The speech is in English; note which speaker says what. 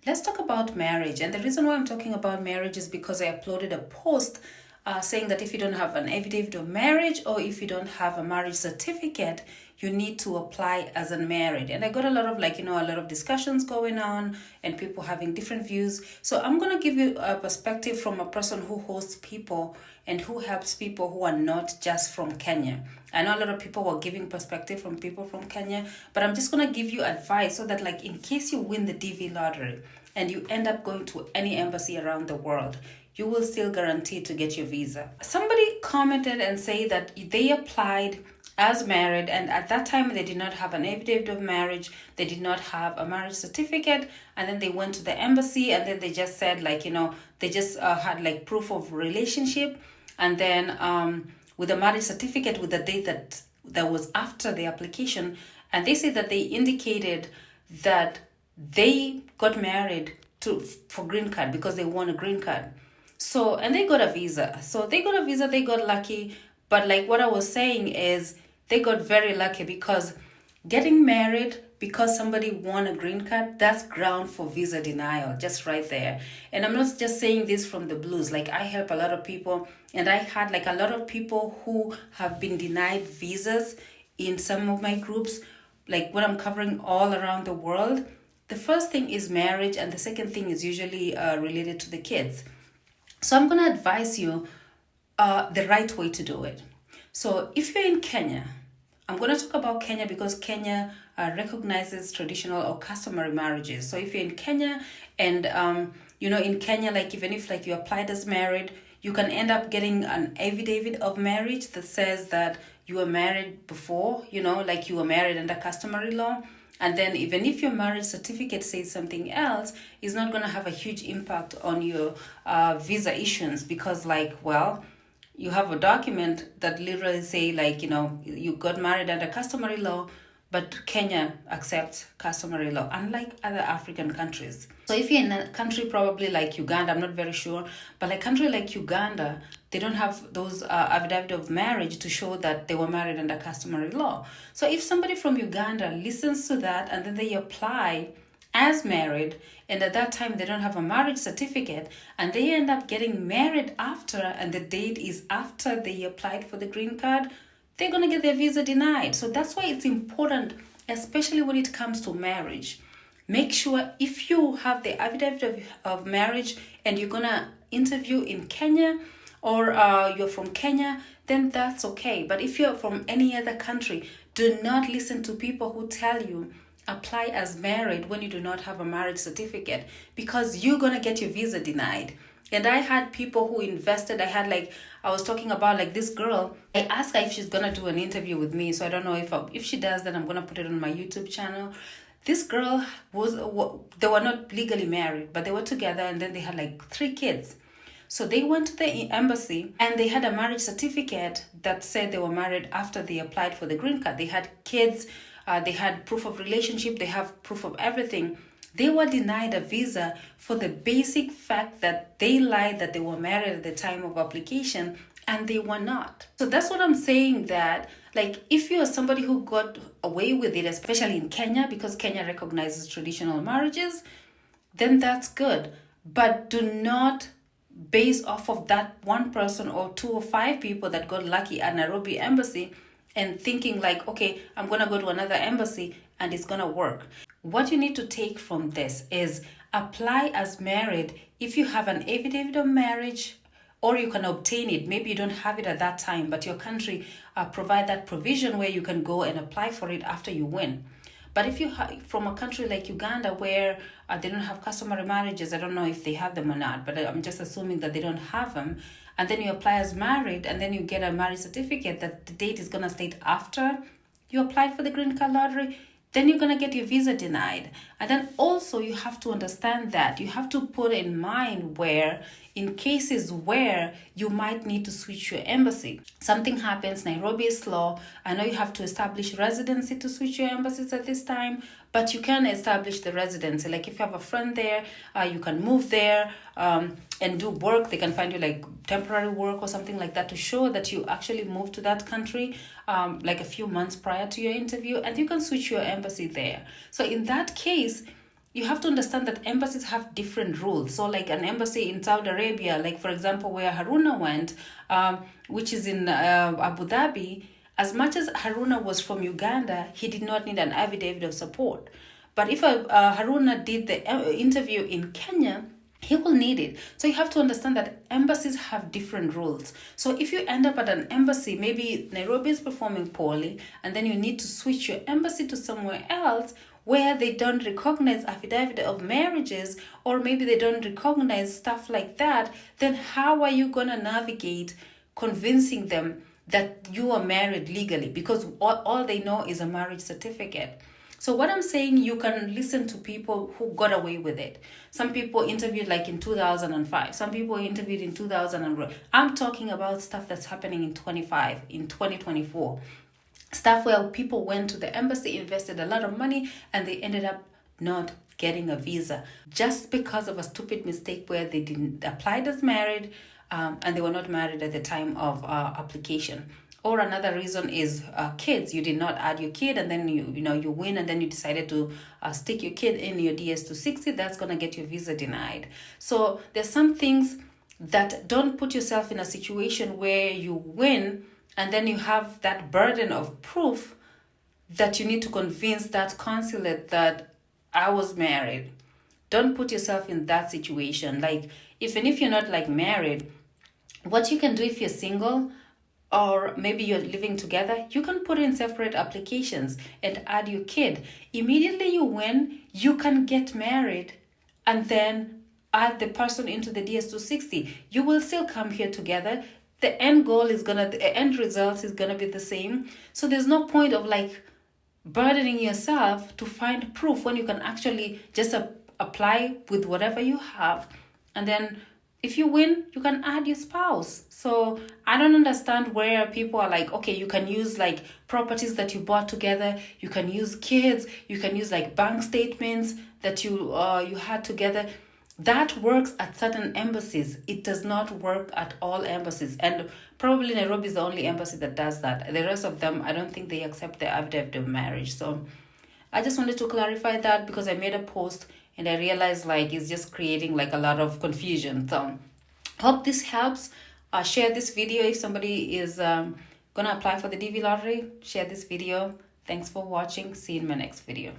Speaker 1: Let's talk about marriage. And the reason why I'm talking about marriage is because I uploaded a post saying that if you don't have an affidavit of marriage or if you don't have a marriage certificate, you need to apply as unmarried. And I got a lot of a lot of discussions going on and people having different views. So I'm going to give you a perspective from a person who hosts people and who helps people who are not just from Kenya. I know a lot of people were giving perspective from people from Kenya, but I'm just going to give you advice so that in case you win the DV lottery and you end up going to any embassy around the world, you will still guaranteed to get your visa. Somebody commented and say that they applied as married, and at that time they did not have an affidavit of marriage, they did not have a marriage certificate, and then they went to the embassy and then they just said they just had proof of relationship, and then with a marriage certificate with the date that was after the application, and they said that they indicated that they got married for green card because they won a green card. So, and they got a visa. So they got lucky. But what I was saying is they got very lucky because getting married because somebody won a green card, that's ground for visa denial, just right there. And I'm not just saying this from the blues. I help a lot of people, and I had a lot of people who have been denied visas in some of my groups, when I'm covering all around the world. The first thing is marriage, and the second thing is usually related to the kids. So I'm going to advise you the right way to do it. So if you're in Kenya, I'm going to talk about Kenya because Kenya recognizes traditional or customary marriages. So if you're in Kenya and, in Kenya, even if you applied as married, you can end up getting an affidavit of marriage that says that you were married before, you were married under customary law. And then even if your marriage certificate says something else, it's not going to have a huge impact on your visa issuance because you have a document that literally say you got married under customary law, but Kenya accepts customary law, unlike other African countries. So if you're in a country probably like Uganda, I'm not very sure, but a country like Uganda, they don't have those affidavit of marriage to show that they were married under customary law. So if somebody from Uganda listens to that and then they apply as married, and at that time they don't have a marriage certificate, and they end up getting married after, and the date is after they applied for the green card, they're going to get their visa denied. So that's why it's important, especially when it comes to marriage. Make sure if you have the affidavit of marriage and you're going to interview in Kenya or you're from Kenya, then that's okay. But if you're from any other country, do not listen to people who tell you apply as married when you do not have a marriage certificate, because you're going to get your visa denied. And I had people who invested. I was talking about this girl. I asked her if she's going to do an interview with me. So I don't know if she does, then I'm going to put it on my YouTube channel. This girl they were not legally married, but they were together, and then they had 3 kids. So they went to the embassy and they had a marriage certificate that said they were married after they applied for the green card. They had kids, they had proof of relationship, they have proof of everything. They were denied a visa for the basic fact that they lied that they were married at the time of application, and they were not. So that's what I'm saying, that if you're somebody who got away with it, especially in Kenya, because Kenya recognizes traditional marriages, then that's good. But do not base off of that one person or 2 or 5 people that got lucky at Nairobi embassy and thinking okay, I'm going to go to another embassy and it's going to work. What you need to take from this is apply as married if you have an affidavit of marriage, or you can obtain it. Maybe you don't have it at that time, but your country provide that provision where you can go and apply for it after you win. But if you from a country like Uganda where they don't have customary marriages, I don't know if they have them or not, but I'm just assuming that they don't have them, and then you apply as married, and then you get a marriage certificate that the date is going to state after you applied for the green card lottery, then you're going to get your visa denied. And then also you have to understand that you have to put in mind where in cases where you might need to switch your embassy. Something happens, Nairobi is slow. I know you have to establish residency to switch your embassies at this time, but you can establish the residency. If you have a friend there, you can move there and do work. They can find you temporary work or something like that to show that you actually moved to that country a few months prior to your interview, and you can switch your embassy there. So in that case, you have to understand that embassies have different rules. So like an embassy in Saudi Arabia, like for example where Haruna went, which is in Abu Dhabi, as much as Haruna was from Uganda, he did not need an affidavit of support. But if Haruna did the interview in Kenya, he will need it. So you have to understand that embassies have different rules. So if you end up at an embassy, maybe Nairobi is performing poorly, and then you need to switch your embassy to somewhere else where they don't recognize affidavit of marriages, or maybe they don't recognize stuff like that, then how are you going to navigate convincing them that you are married legally? Because all they know is a marriage certificate. So what I'm saying, you can listen to people who got away with it. Some people interviewed like in 2005. Some people interviewed in 2000. I'm talking about stuff that's happening in 2024. Stuff where people went to the embassy, invested a lot of money, and they ended up not getting a visa just because of a stupid mistake where they didn't apply as married, and they were not married at the time of application. Or another reason is kids. You did not add your kid, and then you win, and then you decided to stick your kid in your DS-260. That's going to get your visa denied. So there's some things that don't put yourself in a situation where you win and then you have that burden of proof that you need to convince that consulate that I was married. Don't put yourself in that situation. Like, even if you're not like married, what you can do if you're single, or maybe you're living together, you can put in separate applications and add your kid. Immediately you win, you can get married and then add the person into the DS-260. You will still come here together. The end result is gonna be the same. So there's no point of like burdening yourself to find proof when you can actually just apply with whatever you have, and then if you win, you can add your spouse. So I don't understand where people are like, okay, you can use like properties that you bought together, you can use kids, you can use like bank statements that you had together. That works at certain embassies. It does not work at all embassies. And probably Nairobi is the only embassy that does that. The rest of them, I don't think they accept the affidavit of marriage. So I just wanted to clarify that because I made a post and I realized like it's just creating like a lot of confusion. So hope this helps. Share this video if somebody is gonna apply for the DV lottery. Share this video. Thanks for watching. See you in my next video.